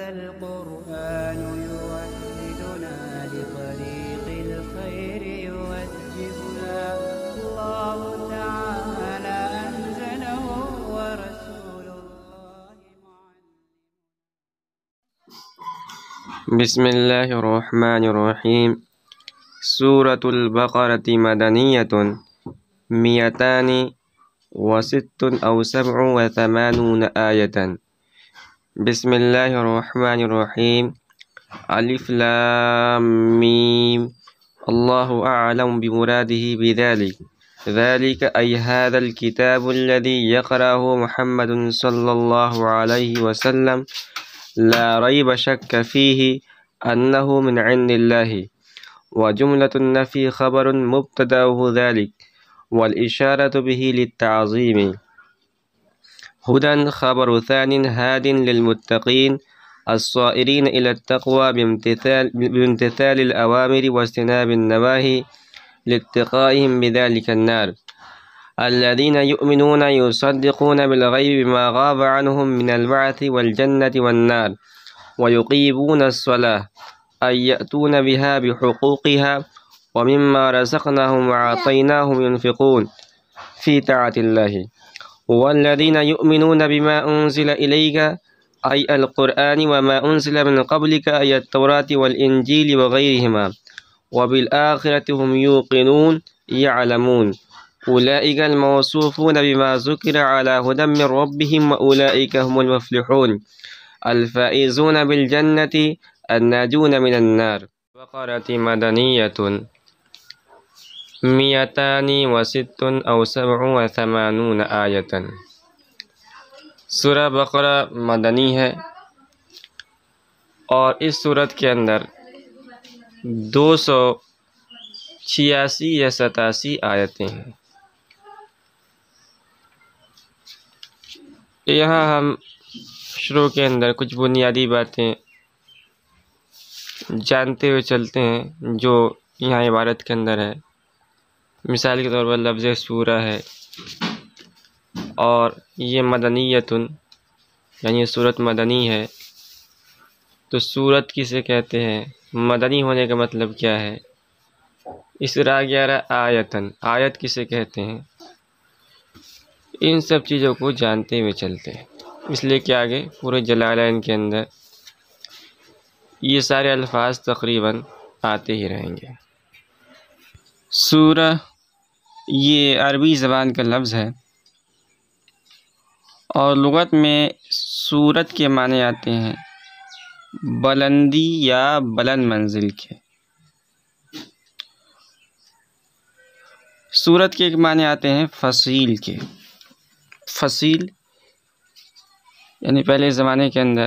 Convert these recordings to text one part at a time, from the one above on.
هذا القرآن يوحدنا لطريق الخير يوجهنا الله تعالى أنزله ورسول الله معلم. بسم الله الرحمن الرحيم. سورة البقرة مدنية 206 أو 87 آية. بسم الله الرحمن الرحيم. ألف لام ميم. الله أعلم بمراده بذلك. ذلك أي هذا الكتاب الذي يقرأه محمد صلى الله عليه وسلم لا ريب شك فيه أنه من عند الله. وجملة النفي خبر مبتدأه ذلك والإشارة به للتعظيم. هدى خبر ثان هاد للمتقين الصائرين إلى التقوى بامتثال الأوامر واجتناب النواهي لاتقائهم بذلك النار. الذين يؤمنون يصدقون بالغيب بما غاب عنهم من البعث والجنة والنار ويقيمون الصلاة أي يأتون بها بحقوقها ومما رزقناهم وأعطيناهم ينفقون في طاعة الله. والذين يؤمنون بما أنزل إليك أي القرآن وما أنزل من قبلك أي التوراة والإنجيل وغيرهما وبالآخرة هم يوقنون يعلمون. أولئك الموصوفون بما ذكر على هدى من ربهم وأولئك هم المفلحون الفائزون بالجنة الناجون من النار. بقرة مدنية 206 أو 87 آية. سورہ بقرہ مدنی ہے اور اس صورت کے اندر 286 یا 87 آیتیں ہیں۔ یہاں ہم شروع کے اندر کچھ بنیادی باتیں جانتے ہوئے چلتے ہیں جو یہاں عبارت کے اندر ہے۔ مثال کے طور پر لفظ سورہ ہے اور یہ مدنیتن یعنی صورت مدنی ہے، تو صورت کسے کہتے ہیں، مدنی ہونے کا مطلب کیا ہے۔ اس طرح 11 آیتن، آیت کسے کہتے ہیں، ان سب چیزوں کو جانتے ہوئے چلتے ہیں، اس لیے کہ آگے پورے جلالین کے اندر یہ سارے الفاظ تقریباً آتے ہی رہیں گے۔ سورہ یہ عربی زبان کا لفظ ہے اور لغت میں سورت کے معنی آتے ہیں بلندی یا بلند منزل کے۔ سورت کے ایک معنی آتے ہیں فصیل کے۔ فصیل یعنی پہلے زمانے کے اندر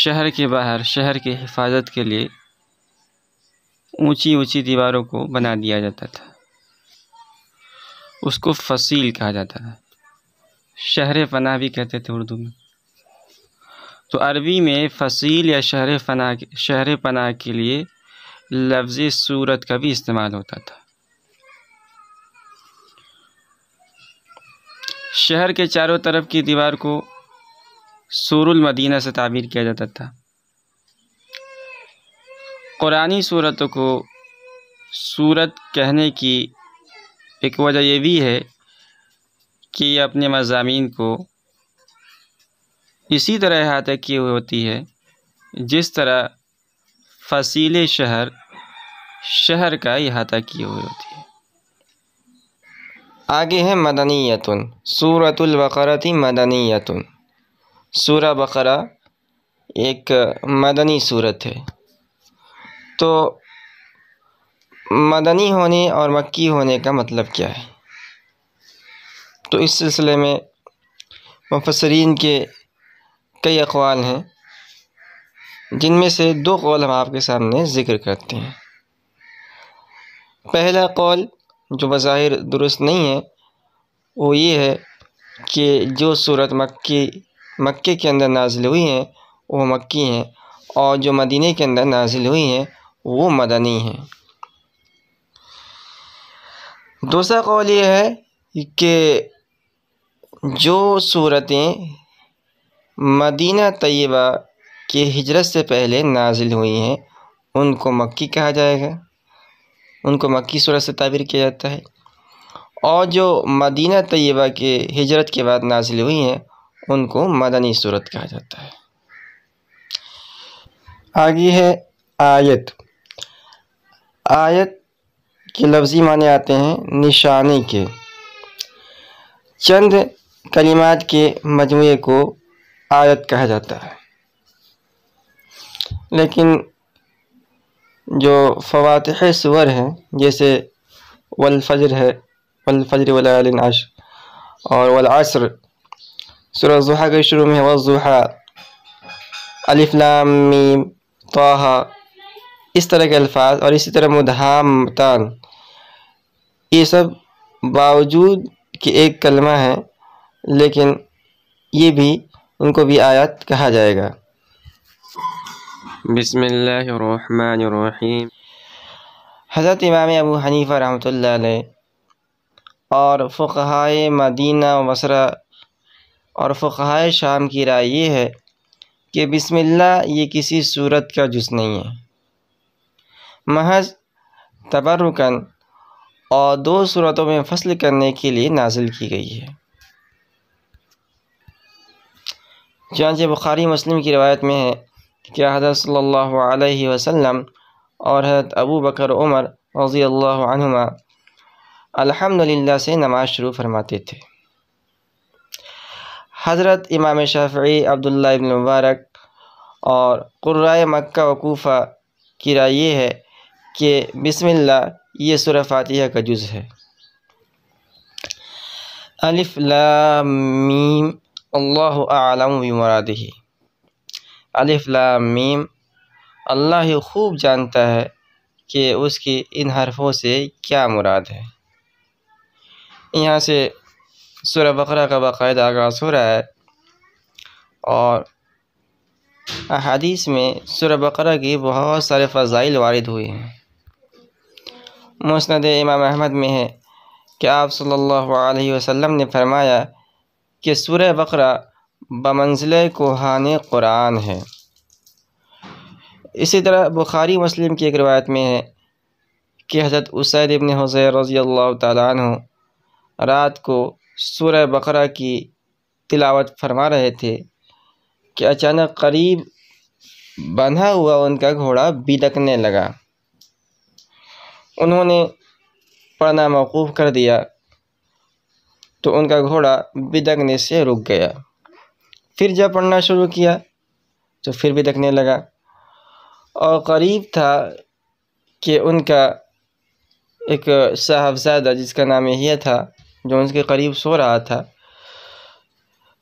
شہر کے باہر شہر کی حفاظت کے لیے اونچی اونچی دیواروں کو بنا دیا جاتا تھا، اس کو فصیل کہا جاتا تھا۔ شہر پناہ بھی کہتے تھے اردو میں۔ تو عربی میں فصیل یا شہر پناہ کے لیے لفظ سورت کا بھی استعمال ہوتا تھا۔ شہر کے چاروں طرف کی دیوار کو سور المدینہ سے تعبیر کیا جاتا تھا۔ قرآنی صورتوں کو سورت کہنے کی ایک وجہ یہ بھی ہے کہ یہ اپنے مضامین کو اسی طرح احاطہ کیے ہوئے ہوتی ہے جس طرح فصیل شہر کا احاطہ کیے ہوئے ہوتی ہے۔ آگے ہے مدنیتن، سورۃ البقرۃ مدنیتن۔ سورہ بقرہ ایک مدنی صورت ہے۔ تو مدنی ہونے اور مکی ہونے کا مطلب کیا ہے؟ تو اس سلسلے میں مفسرین کے کئی اقوال ہیں، جن میں سے 2 قول ہم آپ کے سامنے ذکر کرتے ہیں۔ پہلا قول جو بظاہر درست نہیں ہے وہ یہ ہے کہ جو صورت مکے کے اندر نازل ہوئی ہیں وہ مکی ہیں اور جو مدینے کے اندر نازل ہوئی ہیں وہ مدنی ہیں۔ دوسرا قول یہ ہے کہ جو صورتیں مدینہ طیبہ کی ہجرت سے پہلے نازل ہوئی ہیں ان کو مکی کہا جائے گا، ان کو مکی سورت سے تعبیر کیا جاتا ہے، اور جو مدینہ طیبہ کے ہجرت کے بعد نازل ہوئی ہیں ان کو مدنی سورت کہا جاتا ہے۔ آگے ہے آیت۔ آیت کے لفظی معنی آتے ہیں نشانی کے، چند کلمات کے مجموعے کو آیت کہا جاتا ہے، لیکن جو فواتح سور ہیں جیسے والفجر ہے، والفجر وليال عشر، اور والعصر، سورہ ضحیٰ کے شروع میں ہے والضحیٰ، الف لام میم طٰہٰ، اس طرح کے الفاظ، اور اسی طرح مدھامتان، یہ سب باوجود کہ ایک کلمہ ہے لیکن یہ بھی ان کو بھی آیت کہا جائے گا۔ بسم اللہ الرحمن الرحیم۔ حضرت امام ابو حنیفہ رحمۃ اللہ علیہ اور فقہائے مدینہ و بصرہ اور فقہائے شام کی رائے یہ ہے کہ بسم اللہ یہ کسی سورت کا جز نہیں ہے، محض تبرکاً اور 2 صورتوں میں فصل کرنے کے لیے نازل کی گئی ہے۔ چنانچہ بخاری مسلم کی روایت میں ہے کہ حضرت صلی اللہ علیہ وسلم اور حضرت ابو بکر عمر رضی اللہ عنہما الحمدللہ سے نماز شروع فرماتے تھے۔ حضرت امام شافعی، عبداللہ ابن مبارک اور قرائے مکہ و کوفہ کی رائے یہ ہے کہ بسم اللہ یہ سورہ فاتحہ کا جز ہے۔ الف لام میم اللہ اعلم بمرادہ، الف لام میم، اللہ ہی خوب جانتا ہے کہ اس کی ان حرفوں سے کیا مراد ہے۔ یہاں سے سورہ بقرہ کا باقاعدہ آغاز ہو رہا ہے، اور احادیث میں سورہ بقرہ کی بہت سارے فضائل وارد ہوئے ہیں۔ مسند امام احمد میں ہے کہ آپ صلی اللہ علیہ وسلم نے فرمایا کہ سورہ بقرہ بمنزلہ کوہان قرآن ہے۔ اسی طرح بخاری مسلم کی ایک روایت میں ہے کہ حضرت اسید ابن حضیر رضی اللہ تعالیٰ عنہ رات کو سورہ بقرہ کی تلاوت فرما رہے تھے کہ اچانک قریب بندھا ہوا ان کا گھوڑا بدکنے لگا۔ انہوں نے پڑھنا موقوف کر دیا تو ان کا گھوڑا بدکنے سے رک گیا، پھر جب پڑھنا شروع کیا تو پھر بدکنے لگا، اور قریب تھا کہ ان کا ایک صاحبزادہ جس کا نام یحییٰ تھا جو ان کے قریب سو رہا تھا،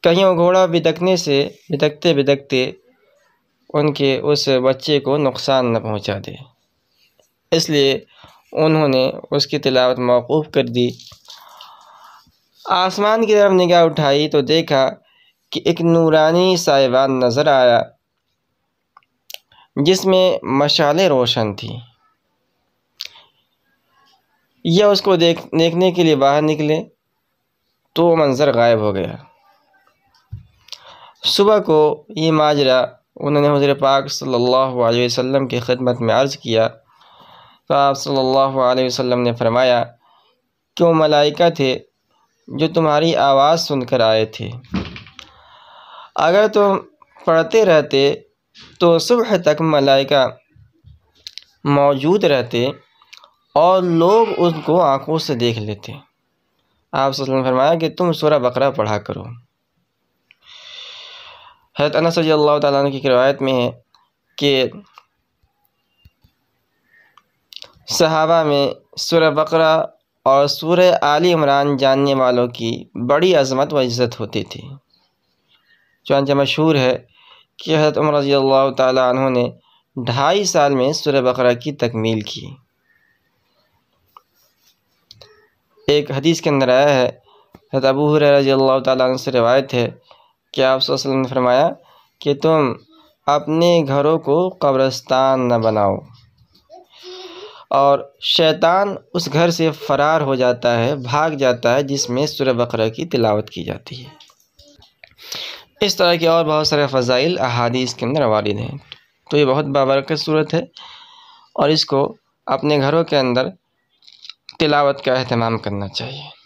کہیں وہ گھوڑا بدکتے بدکتے ان کے اس بچے کو نقصان نہ پہنچا دے، اس لیے انہوں نے اس کی تلاوت موقوف کر دی۔ آسمان کی طرف نگاہ اٹھائی تو دیکھا کہ ایک نورانی سائبان نظر آیا جس میں مشعلیں روشن تھیں۔ یہ اس کو دیکھنے کے لیے باہر نکلے تو وہ منظر غائب ہو گیا۔ صبح کو یہ ماجرا انہوں نے حضور پاک صلی اللہ علیہ وسلم کی خدمت میں عرض کیا تو آپ صلی اللہ علیہ وسلم نے فرمایا کہ وہ ملائکہ تھے جو تمہاری آواز سن کر آئے تھے، اگر تم پڑھتے رہتے تو صبح تک ملائکہ موجود رہتے اور لوگ ان کو آنکھوں سے دیکھ لیتے۔ آپ صلی اللہ علیہ وسلم نے فرمایا کہ تم سورہ بقرہ پڑھا کرو۔ حضرت انس رضی اللہ تعالیٰ عنہ کی روایت میں ہے کہ صحابہ میں سورہ بقرہ اور سورہ آل عمران جاننے والوں کی بڑی عظمت و عزت ہوتی تھی، چنانچہ مشہور ہے کہ حضرت عمر رضی اللہ تعالیٰ عنہ نے 2.5 سال میں سورہ بقرہ کی تکمیل کی۔ ایک حدیث کے اندر آیا ہے، حضرت ابو ہریرہ رضی اللہ تعالیٰ عنہ سے روایت ہے کہ آپ صلی اللہ علیہ وسلم نے فرمایا کہ تم اپنے گھروں کو قبرستان نہ بناؤ، اور شیطان اس گھر سے فرار ہو جاتا ہے، بھاگ جاتا ہے جس میں سورہ بقرہ کی تلاوت کی جاتی ہے۔ اس طرح کے اور بہت سارے فضائل احادیث کے اندر وارد ہیں۔ تو یہ بہت بابرکت صورت ہے اور اس کو اپنے گھروں کے اندر تلاوت کا اہتمام کرنا چاہیے۔